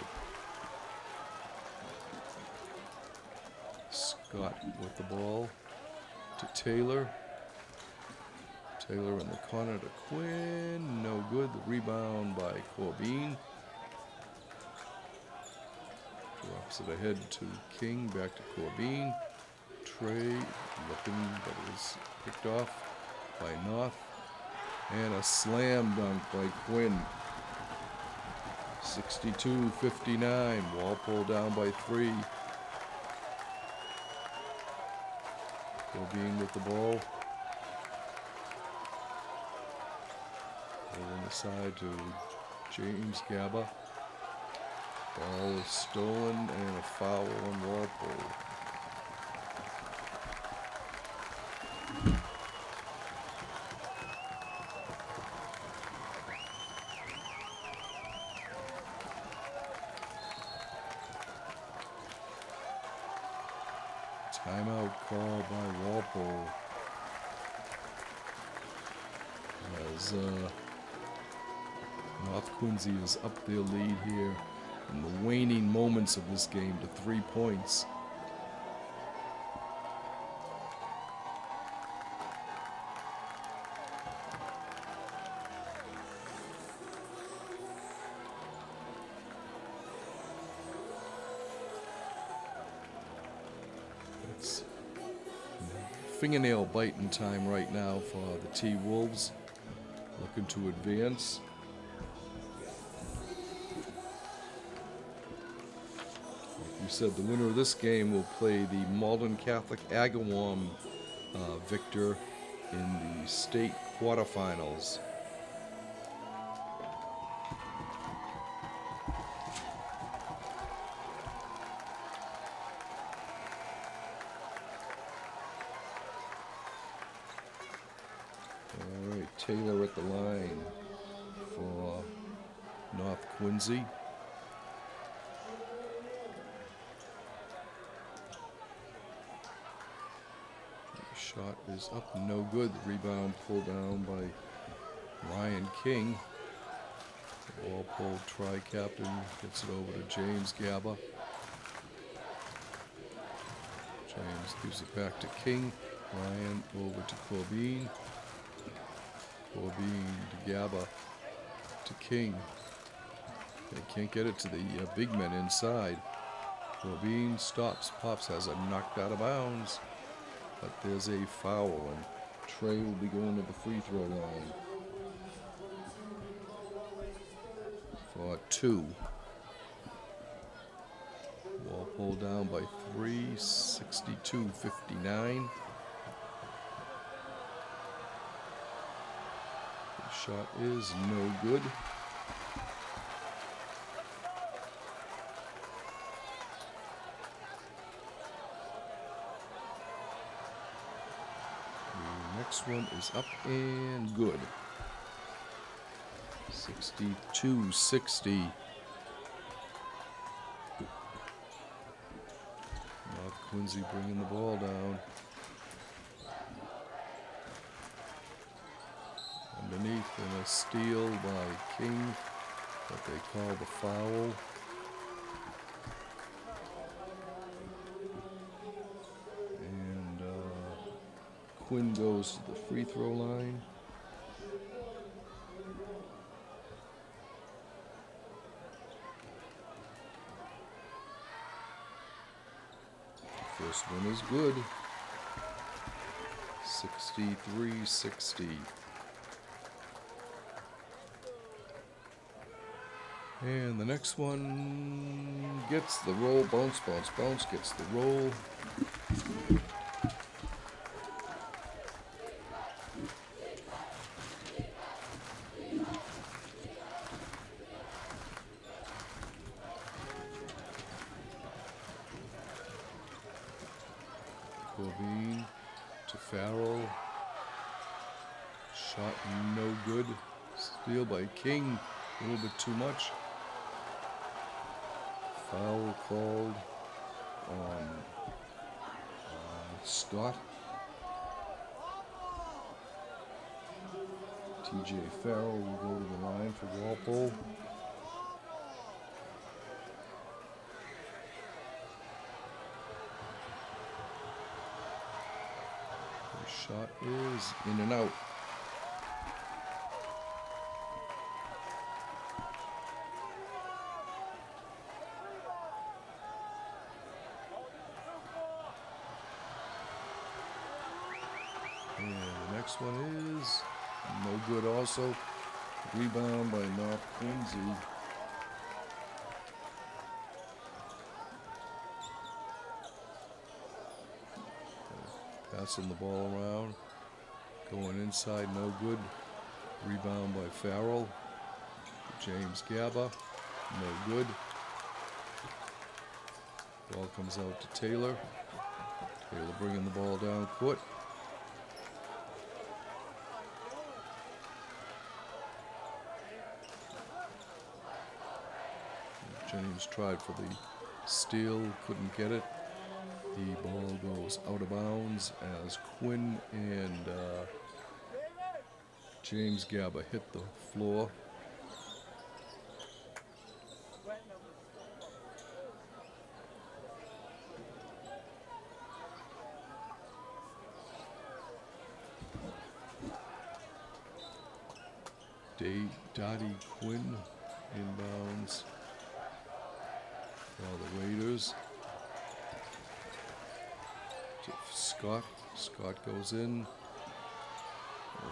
Scott with the ball to Taylor. Taylor in the corner to Quinn. No good. The rebound by Corbin. To a Pops it ahead to King, back to Corbin. Trey looking, but it was picked off by North. And a slam dunk by Quinn. 62-59. Walpole down by 3. Corbin with the ball. Over on the side to James Gaba. Ball is stolen and a foul on Walpole. Timeout call by Walpole. As North Quincy is up their lead here in the waning moments of this game to 3 points. It's fingernail biting time right now for the T-Wolves, looking to advance. We said the winner of this game will play the Malden Catholic Agawam victor in the state quarterfinals. All right, Taylor at the line for North Quincy. Shot is up, no good. The rebound pulled down by Ryan King. The Walpole tri-captain gets it over to James Gaba. James gives it back to King. Ryan over to Corbin. Corbin to Gaba to King. They can't get it to the big men inside. Corbin stops. Pops has it knocked out of bounds. But there's a foul, and Trey will be going to the free throw line for 2. Walpole down by 3, 62-59. The shot is no good. Next one is up and good. 62-60. North Quincy bringing the ball down. Underneath and a steal by King, what they call the foul. Quinn goes to the free throw line. First one is good. 63-60. And the next one gets the roll. Bounce, bounce, bounce. Gets the roll. Corbin to Farrell. Shot no good. Steal by King. A little bit too much. Foul called on Scott. TJ Farrell will go to the line for Walpole. The shot is in and out. This one is no good also. Rebound by North Quincy. Passing the ball around. Going inside, no good. Rebound by Farrell. James Gaba, no good. Ball comes out to Taylor. Taylor bringing the ball down court. Jennings tried for the steal, couldn't get it. The ball goes out of bounds as Quinn and James Gaba hit the floor. Dottie Quinn inbounds for the Raiders. To Scott. Scott goes in.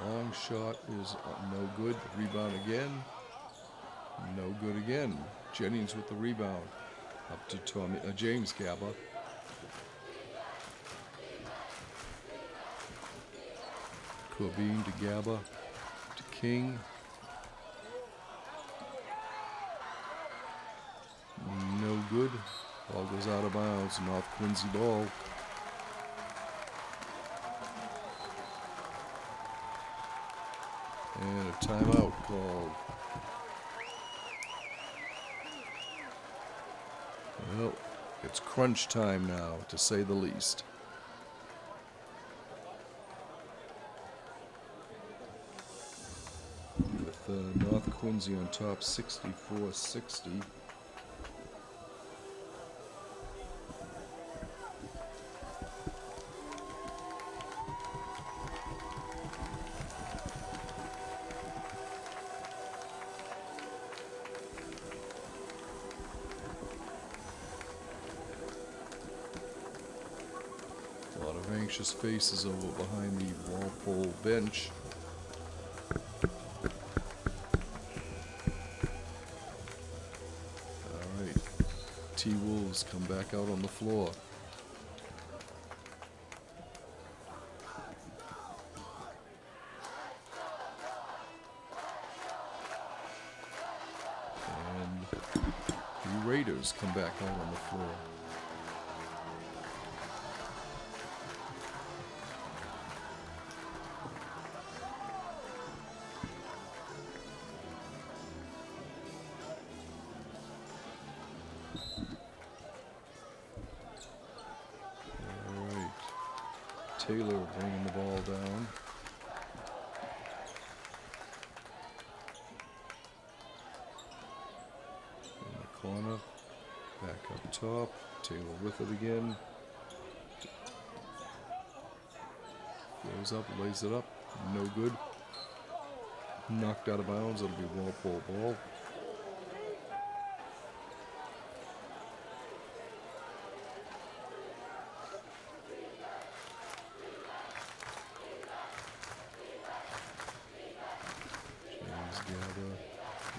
Long shot is no good. Rebound again. No good again. Jennings with the rebound. Up to James Gaba. Corbin to Gaba. To King. No good. Ball goes out of bounds. North Quincy ball. And a timeout called. Well, it's crunch time now, to say the least. With North Quincy on top, 64-60. A lot of anxious faces over behind the Walpole bench. All right, T-Wolves come back out on the floor. And the Raiders come back out on the floor. Taylor bringing the ball down. In the corner. Back up top. Taylor with it again. Goes up, lays it up. No good. Knocked out of bounds. It'll be Walpole ball.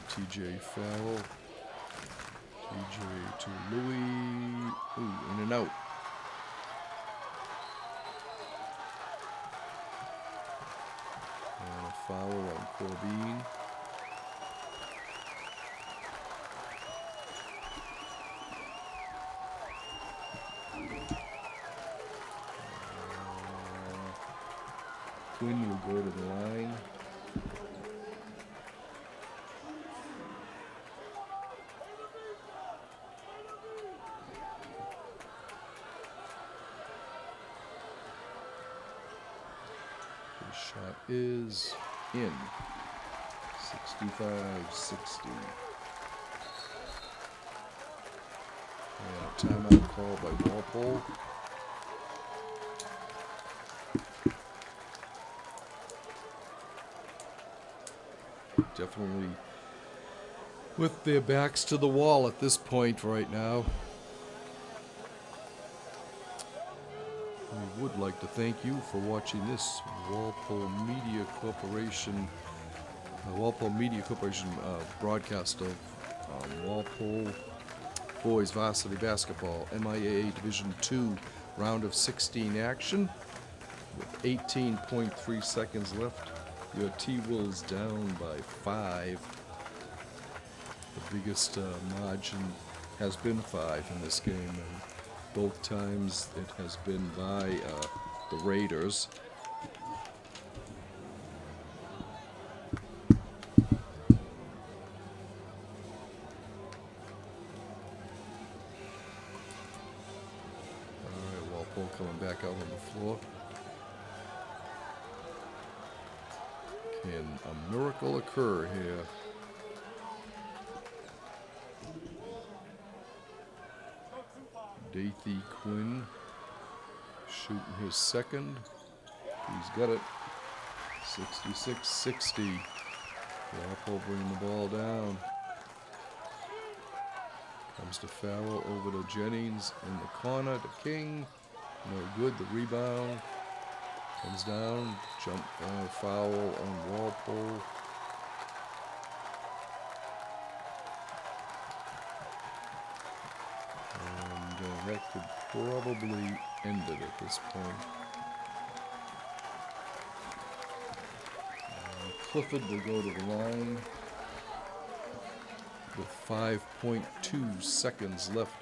TJ Farrell. TJ to Louis. Ooh, in and out. And a foul on Corbin. Quinn will go to the line. Shot is in. 65-60. And timeout call by Walpole. Definitely with their backs to the wall at this point right now. would like to thank you for watching this Walpole Media Corporation broadcast of Walpole Boys Varsity Basketball MIAA Division II round of 16 action with 18.3 seconds left. Your T-Wolves down by 5. The biggest margin has been 5 in this game, and both times it has been by the Raiders. Alright, Walpole coming back out on the floor. Can a miracle occur here? Dathy Quinn shooting his second. He's got it. 66-60. Walpole bringing the ball down. Comes to Farrell, over to Jennings in the corner to King. No good. The rebound comes down. Jump foul on Walpole. That could probably end it at this point. Clifford will go to the line with 5.2 seconds left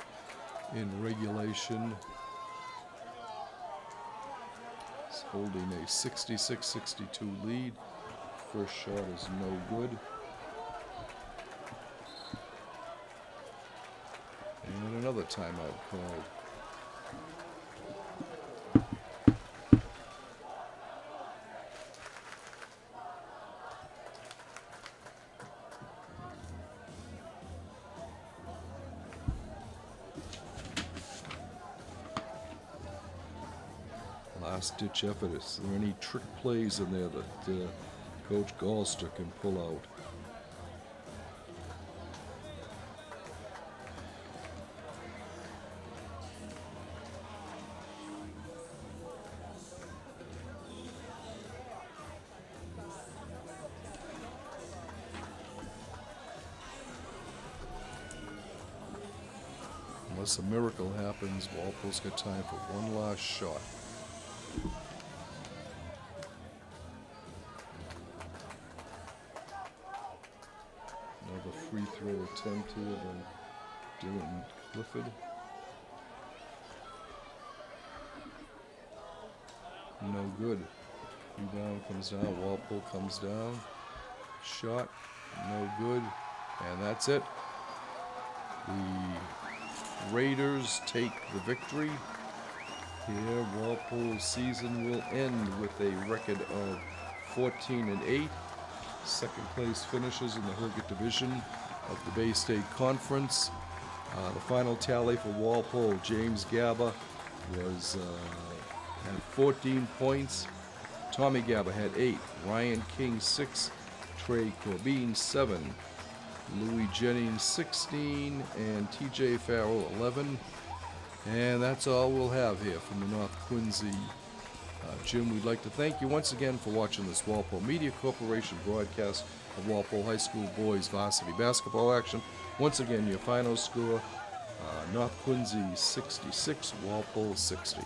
in regulation. He's holding a 66-62 lead. First shot is no good. And another timeout called. Last-ditch effort. Is there any trick plays in there that Coach Gallster can pull out? Unless a miracle happens, Walpole's got time for one last shot. Another free throw attempted by Dylan Clifford. No good. Rebound comes down, Walpole comes down. Shot, no good. And that's it. The Raiders take the victory. Here, Walpole's season will end with a record of 14-8. Second place finishes in the Herget Division of the Bay State Conference. The final tally for Walpole: James Gaba was had 14 points. Tommy Gaba had 8. Ryan King 6. Trey Corbin 7. Louis Jennings 16, and TJ Farrell 11. And that's all we'll have here from the North Quincy gym. We'd like to thank you once again for watching this Walpole Media Corporation broadcast of Walpole High School boys varsity basketball action. Once again, your final score, North Quincy 66, Walpole 60.